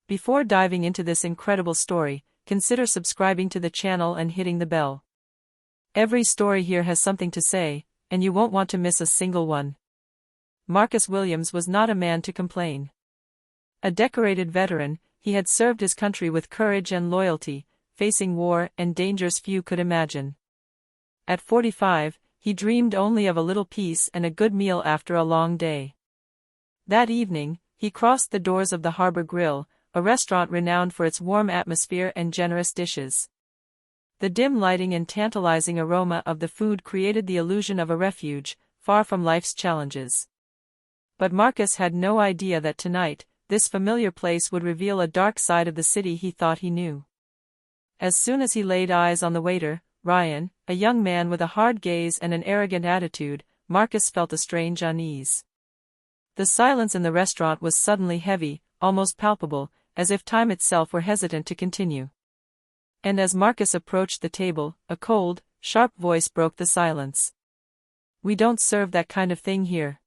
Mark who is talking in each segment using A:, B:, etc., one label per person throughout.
A: Before diving into this incredible story, consider subscribing to the channel and hitting the bell. Every story here has something to say, and you won't want to miss a single one. Marcus Williams was not a man to complain. A decorated veteran, he had served his country with courage and loyalty, facing war and dangers few could imagine. At 45, he dreamed only of a little peace and a good meal after a long day. That evening, he crossed the doors of the Harbor Grill, a restaurant renowned for its warm atmosphere and generous dishes. The dim lighting and tantalizing aroma of the food created the illusion of a refuge, far from life's challenges. But Marcus had no idea that tonight, this familiar place would reveal a dark side of the city he thought he knew. As soon as he laid eyes on the waiter, Ryan, a young man with a hard gaze and an arrogant attitude, Marcus felt a strange unease. The silence in the restaurant was suddenly heavy, almost palpable, as if time itself were hesitant to continue. And as Marcus approached the table, a cold, sharp voice broke the silence. "We don't serve that kind of thing here."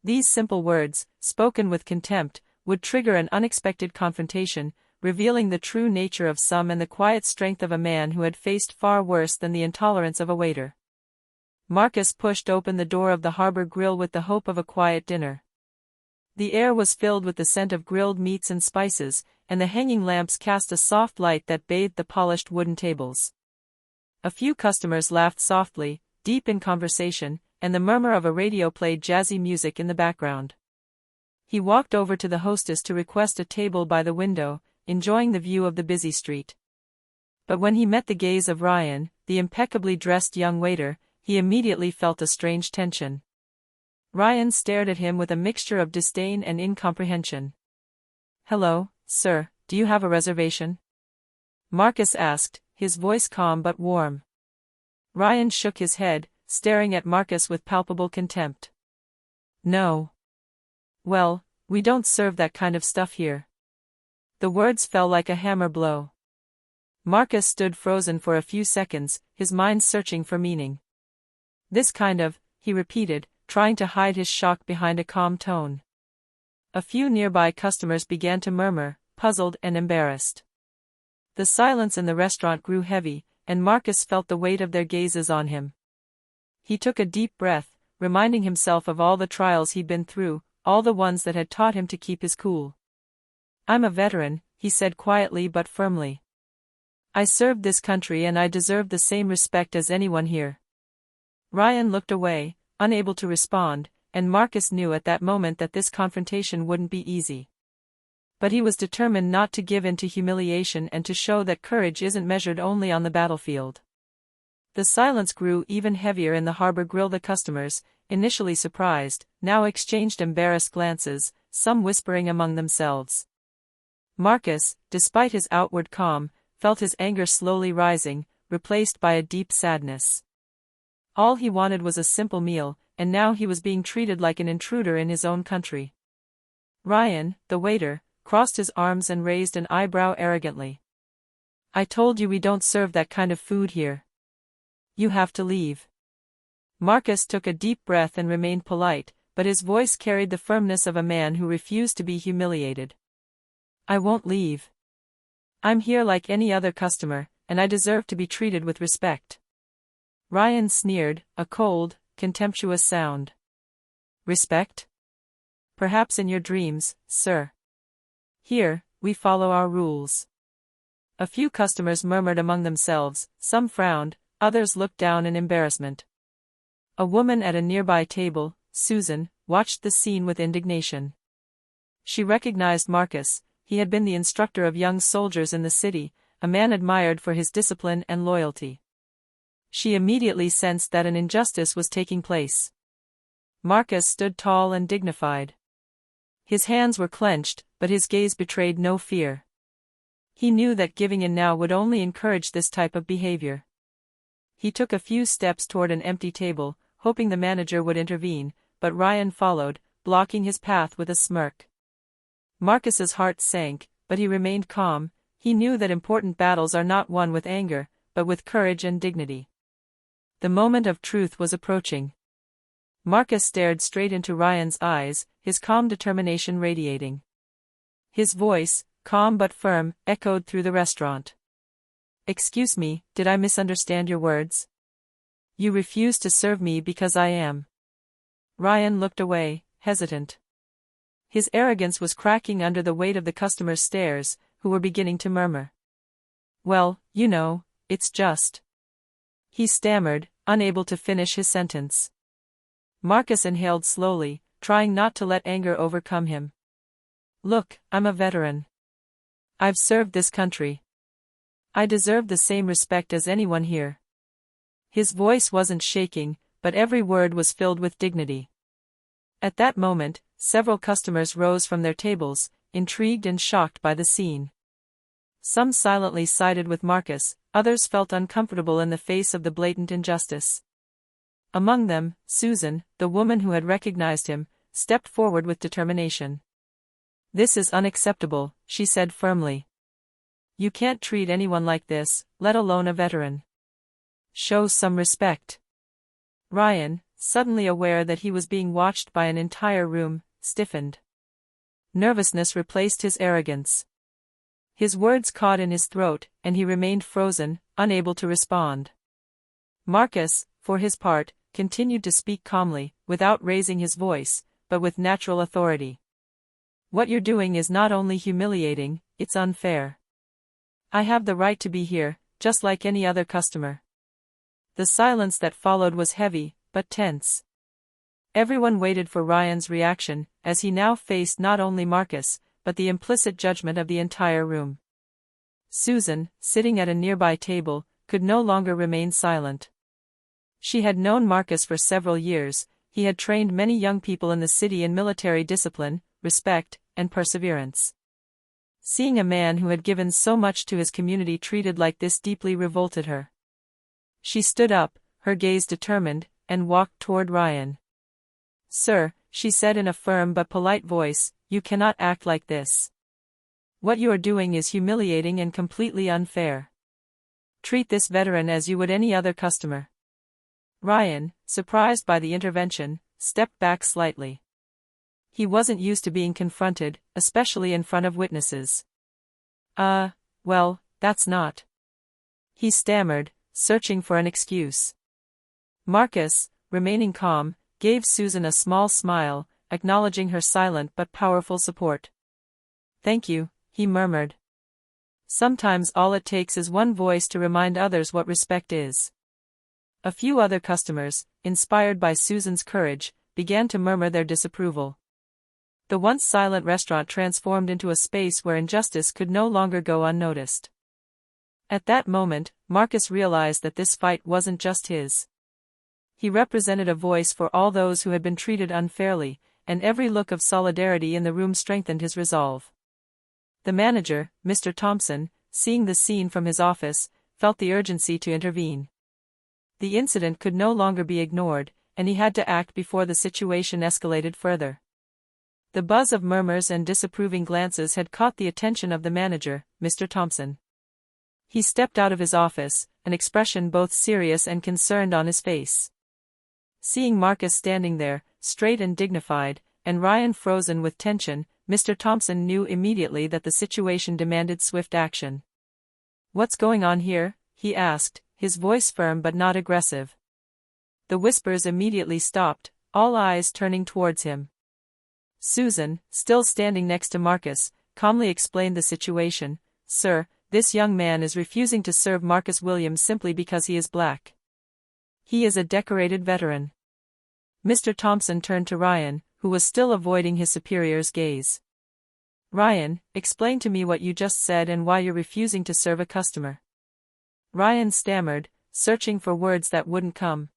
A: These simple words, spoken with contempt, would trigger an unexpected confrontation, revealing the true nature of some and the quiet strength of a man who had faced far worse than the intolerance of a waiter. Marcus pushed open the door of the Harbor Grill with the hope of a quiet dinner. The air was filled with the scent of grilled meats and spices, and the hanging lamps cast a soft light that bathed the polished wooden tables. A few customers laughed softly, deep in conversation, and the murmur of a radio played jazzy music in the background. He walked over to the hostess to request a table by the window, enjoying the view of the busy street. But when he met the gaze of Ryan, the impeccably dressed young waiter, he immediately felt a strange tension. Ryan stared at him with a mixture of disdain and incomprehension. "Hello, sir, do you have a reservation?" Marcus asked, his voice calm but warm. Ryan shook his head, staring at Marcus with palpable contempt. "No." "Well, we don't serve that kind of stuff here." The words fell like a hammer blow. Marcus stood frozen for a few seconds, his mind searching for meaning. "This kind of," he repeated, trying to hide his shock behind a calm tone. A few nearby customers began to murmur, puzzled and embarrassed. The silence in the restaurant grew heavy, and Marcus felt the weight of their gazes on him. He took a deep breath, reminding himself of all the trials he'd been through, all the ones that had taught him to keep his cool. "I'm a veteran," he said quietly but firmly. "I served this country and I deserve the same respect as anyone here." Ryan looked away, unable to respond, and Marcus knew at that moment that this confrontation wouldn't be easy. But he was determined not to give in to humiliation and to show that courage isn't measured only on the battlefield. The silence grew even heavier in the Harbor Grill. The customers, initially surprised, now exchanged embarrassed glances, some whispering among themselves. Marcus, despite his outward calm, felt his anger slowly rising, replaced by a deep sadness. All he wanted was a simple meal, and now he was being treated like an intruder in his own country. Ryan, the waiter, crossed his arms and raised an eyebrow arrogantly. "I told you we don't serve that kind of food here. You have to leave." Marcus took a deep breath and remained polite, but his voice carried the firmness of a man who refused to be humiliated. "I won't leave. I'm here like any other customer, and I deserve to be treated with respect." Ryan sneered, a cold, contemptuous sound. "Respect? Perhaps in your dreams, sir. Here, we follow our rules." A few customers murmured among themselves, some frowned, others looked down in embarrassment. A woman at a nearby table, Susan, watched the scene with indignation. She recognized Marcus. He had been the instructor of young soldiers in the city, a man admired for his discipline and loyalty. She immediately sensed that an injustice was taking place. Marcus stood tall and dignified. His hands were clenched, but his gaze betrayed no fear. He knew that giving in now would only encourage this type of behavior. He took a few steps toward an empty table, hoping the manager would intervene, but Ryan followed, blocking his path with a smirk. Marcus's heart sank, but he remained calm. He knew that important battles are not won with anger, but with courage and dignity. The moment of truth was approaching. Marcus stared straight into Ryan's eyes, his calm determination radiating. His voice, calm but firm, echoed through the restaurant. Excuse me, did I misunderstand your words? You refuse to serve me because I am. Ryan looked away, hesitant. His arrogance was cracking under the weight of the customers' stares, who were beginning to murmur. Well, you know, it's just. He stammered, unable to finish his sentence. Marcus inhaled slowly, trying not to let anger overcome him. Look, I'm a veteran. I've served this country. I deserve the same respect as anyone here. His voice wasn't shaking, but every word was filled with dignity. At that moment, several customers rose from their tables, intrigued and shocked by the scene. Some silently sided with Marcus, others felt uncomfortable in the face of the blatant injustice. Among them, Susan, the woman who had recognized him, stepped forward with determination. This is unacceptable, she said firmly. You can't treat anyone like this, let alone a veteran. Show some respect. Ryan, suddenly aware that he was being watched by an entire room, stiffened. Nervousness replaced his arrogance. His words caught in his throat, and he remained frozen, unable to respond. Marcus, for his part, continued to speak calmly, without raising his voice, but with natural authority. What you're doing is not only humiliating, it's unfair. I have the right to be here, just like any other customer. The silence that followed was heavy, but tense. Everyone waited for Ryan's reaction, as he now faced not only Marcus, but the implicit judgment of the entire room. Susan, sitting at a nearby table, could no longer remain silent. She had known Marcus for several years. He had trained many young people in the city in military discipline, respect, and perseverance. Seeing a man who had given so much to his community treated like this deeply revolted her. She stood up, her gaze determined, and walked toward Ryan. Sir, she said in a firm but polite voice, you cannot act like this. What you are doing is humiliating and completely unfair. Treat this veteran as you would any other customer. Ryan, surprised by the intervention, stepped back slightly. He wasn't used to being confronted, especially in front of witnesses. Well, that's not. He stammered, searching for an excuse. Marcus, remaining calm, gave Susan a small smile, acknowledging her silent but powerful support. Thank you, he murmured. Sometimes all it takes is one voice to remind others what respect is. A few other customers, inspired by Susan's courage, began to murmur their disapproval. The once silent restaurant transformed into a space where injustice could no longer go unnoticed. At that moment, Marcus realized that this fight wasn't just his. He represented a voice for all those who had been treated unfairly, and every look of solidarity in the room strengthened his resolve. The manager, Mr. Thompson, seeing the scene from his office, felt the urgency to intervene. The incident could no longer be ignored, and he had to act before the situation escalated further. The buzz of murmurs and disapproving glances had caught the attention of the manager, Mr. Thompson. He stepped out of his office, an expression both serious and concerned on his face. Seeing Marcus standing there, straight and dignified, and Ryan frozen with tension, Mr. Thompson knew immediately that the situation demanded swift action. What's going on here? He asked, his voice firm but not aggressive. The whispers immediately stopped, all eyes turning towards him. Susan, still standing next to Marcus, calmly explained the situation. Sir, this young man is refusing to serve Marcus Williams simply because he is black. He is a decorated veteran. Mr. Thompson turned to Ryan, who was still avoiding his superior's gaze. Ryan, explain to me what you just said and why you're refusing to serve a customer. Ryan stammered, searching for words that wouldn't come.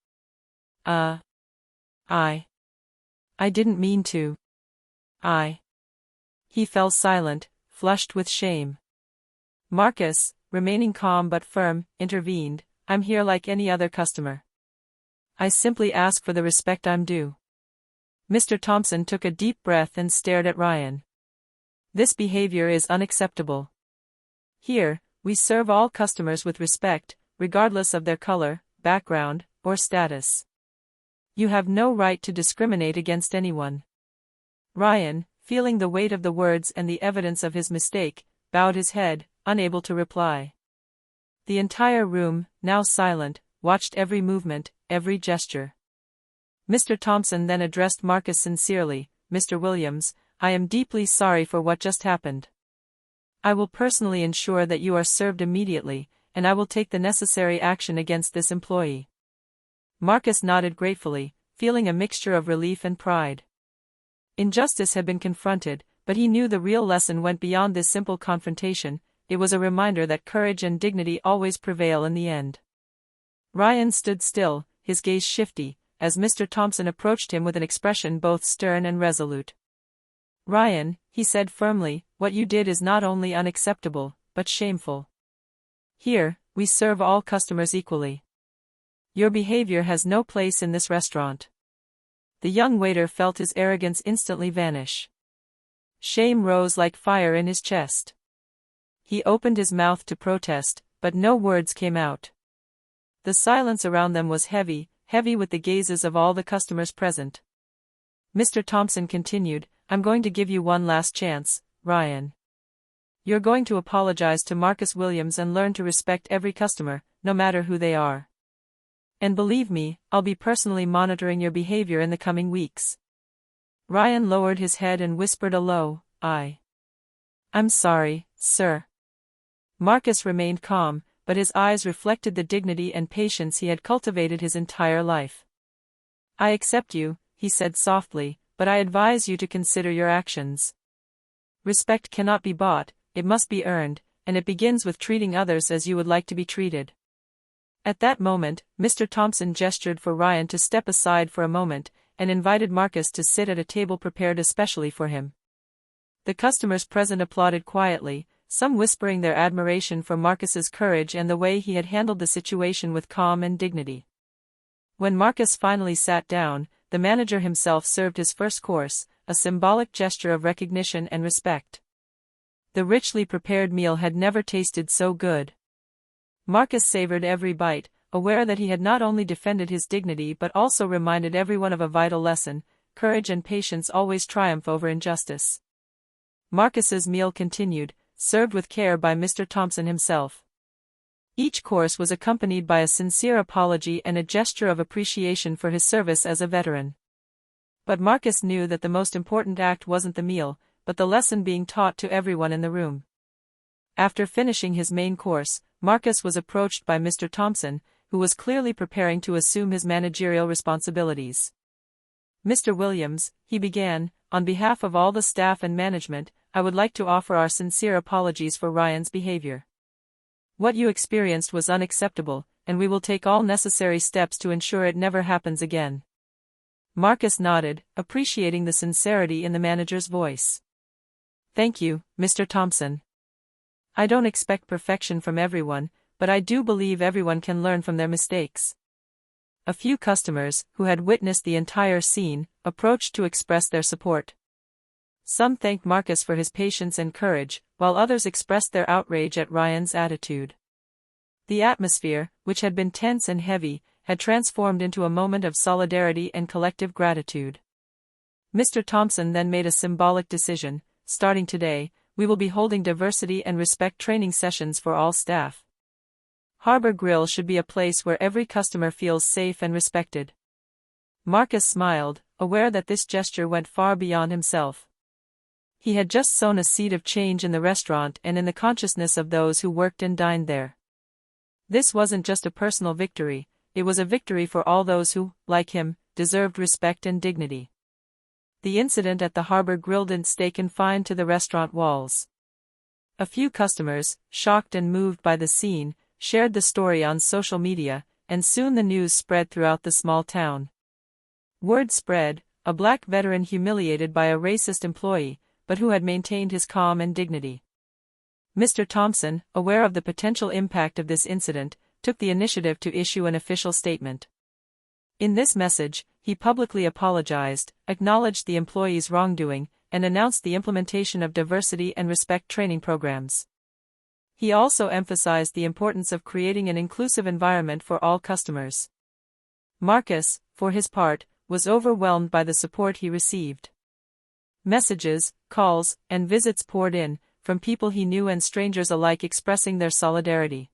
A: I didn't mean to. He fell silent, flushed with shame. Marcus, remaining calm but firm, intervened. I'm here like any other customer. I simply ask for the respect I'm due. Mr. Thompson took a deep breath and stared at Ryan. This behavior is unacceptable. Here, we serve all customers with respect, regardless of their color, background, or status. You have no right to discriminate against anyone. Ryan, feeling the weight of the words and the evidence of his mistake, bowed his head, unable to reply. The entire room, now silent, watched every movement, every gesture. Mr. Thompson then addressed Marcus sincerely. "Mr. Williams, I am deeply sorry for what just happened. I will personally ensure that you are served immediately, and I will take the necessary action against this employee." Marcus nodded gratefully, feeling a mixture of relief and pride. Injustice had been confronted, but he knew the real lesson went beyond this simple confrontation. It was a reminder that courage and dignity always prevail in the end. Ryan stood still, his gaze shifty, as Mr. Thompson approached him with an expression both stern and resolute. "Ryan," he said firmly, "what you did is not only unacceptable, but shameful. Here, we serve all customers equally. Your behavior has no place in this restaurant." The young waiter felt his arrogance instantly vanish. Shame rose like fire in his chest. He opened his mouth to protest, but no words came out. The silence around them was heavy, heavy with the gazes of all the customers present. Mr. Thompson continued, "I'm going to give you one last chance, Ryan. You're going to apologize to Marcus Williams and learn to respect every customer, no matter who they are. And believe me, I'll be personally monitoring your behavior in the coming weeks." Ryan lowered his head and whispered a low, "I'm sorry, sir." Marcus remained calm, but his eyes reflected the dignity and patience he had cultivated his entire life. "I accept you," he said softly, "but I advise you to consider your actions. Respect cannot be bought, it must be earned, and it begins with treating others as you would like to be treated." At that moment, Mr. Thompson gestured for Ryan to step aside for a moment, and invited Marcus to sit at a table prepared especially for him. The customers present applauded quietly, some whispering their admiration for Marcus's courage and the way he had handled the situation with calm and dignity. When Marcus finally sat down, the manager himself served his first course, a symbolic gesture of recognition and respect. The richly prepared meal had never tasted so good. Marcus savored every bite, aware that he had not only defended his dignity but also reminded everyone of a vital lesson: courage and patience always triumph over injustice. Marcus's meal continued, served with care by Mr. Thompson himself. Each course was accompanied by a sincere apology and a gesture of appreciation for his service as a veteran. But Marcus knew that the most important act wasn't the meal, but the lesson being taught to everyone in the room. After finishing his main course, Marcus was approached by Mr. Thompson, who was clearly preparing to assume his managerial responsibilities. "Mr. Williams," he began, "on behalf of all the staff and management, I would like to offer our sincere apologies for Ryan's behavior. What you experienced was unacceptable, and we will take all necessary steps to ensure it never happens again." Marcus nodded, appreciating the sincerity in the manager's voice. "Thank you, Mr. Thompson. I don't expect perfection from everyone, but I do believe everyone can learn from their mistakes." A few customers, who had witnessed the entire scene, approached to express their support. Some thanked Marcus for his patience and courage, while others expressed their outrage at Ryan's attitude. The atmosphere, which had been tense and heavy, had transformed into a moment of solidarity and collective gratitude. Mr. Thompson then made a symbolic decision: starting today, we will be holding diversity and respect training sessions for all staff. Harbor Grill should be a place where every customer feels safe and respected. Marcus smiled, aware that this gesture went far beyond himself. He had just sown a seed of change in the restaurant and in the consciousness of those who worked and dined there. This wasn't just a personal victory, it was a victory for all those who, like him, deserved respect and dignity. The incident at the Harbor Grill didn't stay confined to the restaurant walls. A few customers, shocked and moved by the scene, shared the story on social media, and soon the news spread throughout the small town. Word spread: a black veteran humiliated by a racist employee, but who had maintained his calm and dignity. Mr. Thompson, aware of the potential impact of this incident, took the initiative to issue an official statement. In this message, he publicly apologized, acknowledged the employee's wrongdoing, and announced the implementation of diversity and respect training programs. He also emphasized the importance of creating an inclusive environment for all customers. Marcus, for his part, was overwhelmed by the support he received. Messages, calls, and visits poured in, from people he knew and strangers alike expressing their solidarity.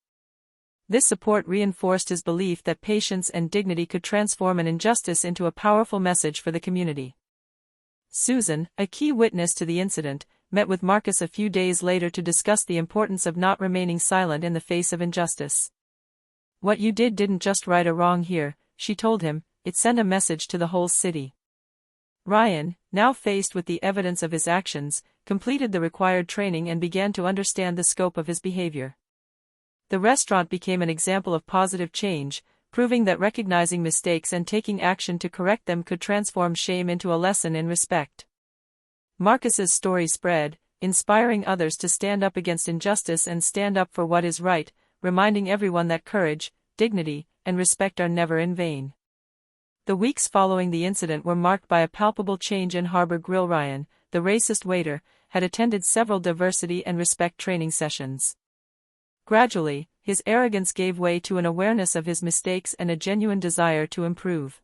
A: This support reinforced his belief that patience and dignity could transform an injustice into a powerful message for the community. Susan, a key witness to the incident, met with Marcus a few days later to discuss the importance of not remaining silent in the face of injustice. "What you did didn't just right a wrong here," she told him, "it sent a message to the whole city." Ryan, now faced with the evidence of his actions, completed the required training and began to understand the scope of his behavior. The restaurant became an example of positive change, proving that recognizing mistakes and taking action to correct them could transform shame into a lesson in respect. Marcus's story spread, inspiring others to stand up against injustice and stand up for what is right, reminding everyone that courage, dignity, and respect are never in vain. The weeks following the incident were marked by a palpable change in Harbor Grill. Ryan, the racist waiter, had attended several diversity and respect training sessions. Gradually, his arrogance gave way to an awareness of his mistakes and a genuine desire to improve.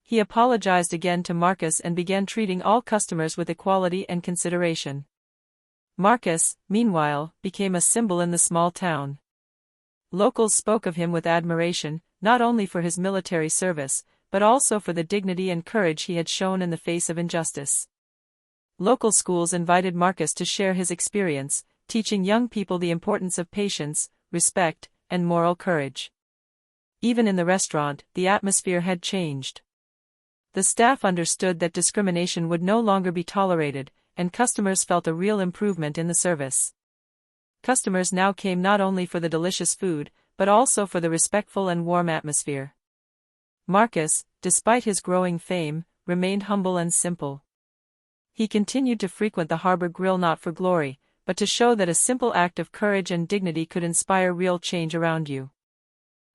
A: He apologized again to Marcus and began treating all customers with equality and consideration. Marcus, meanwhile, became a symbol in the small town. Locals spoke of him with admiration, not only for his military service, but also for the dignity and courage he had shown in the face of injustice. Local schools invited Marcus to share his experience, teaching young people the importance of patience, respect, and moral courage. Even in the restaurant, the atmosphere had changed. The staff understood that discrimination would no longer be tolerated, and customers felt a real improvement in the service. Customers now came not only for the delicious food, but also for the respectful and warm atmosphere. Marcus, despite his growing fame, remained humble and simple. He continued to frequent the Harbor Grill not for glory, but to show that a simple act of courage and dignity could inspire real change around you.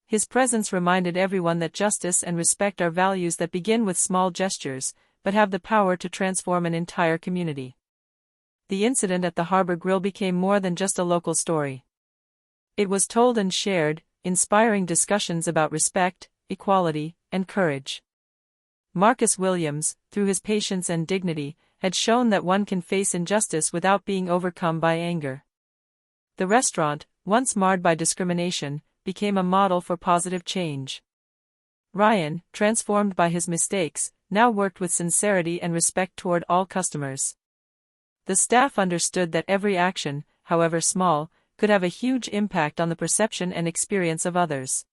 A: His presence reminded everyone that justice and respect are values that begin with small gestures, but have the power to transform an entire community. The incident at the Harbor Grill became more than just a local story. It was told and shared, inspiring discussions about respect, equality, and courage. Marcus Williams, through his patience and dignity, had shown that one can face injustice without being overcome by anger. The restaurant, once marred by discrimination, became a model for positive change. Ryan, transformed by his mistakes, now worked with sincerity and respect toward all customers. The staff understood that every action, however small, could have a huge impact on the perception and experience of others.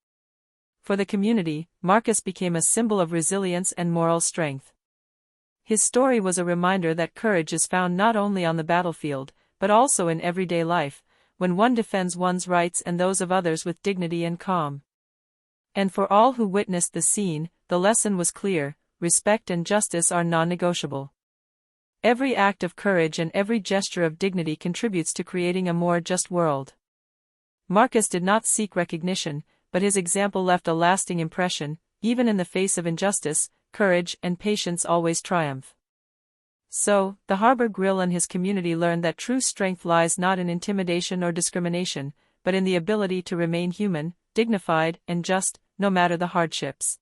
A: For the community, Marcus became a symbol of resilience and moral strength. His story was a reminder that courage is found not only on the battlefield, but also in everyday life, when one defends one's rights and those of others with dignity and calm. And for all who witnessed the scene, the lesson was clear: respect and justice are non-negotiable. Every act of courage and every gesture of dignity contributes to creating a more just world. Marcus did not seek recognition, but his example left a lasting impression. Even in the face of injustice, courage and patience always triumph. So, the Harbor Grill and his community learned that true strength lies not in intimidation or discrimination, but in the ability to remain human, dignified, and just, no matter the hardships.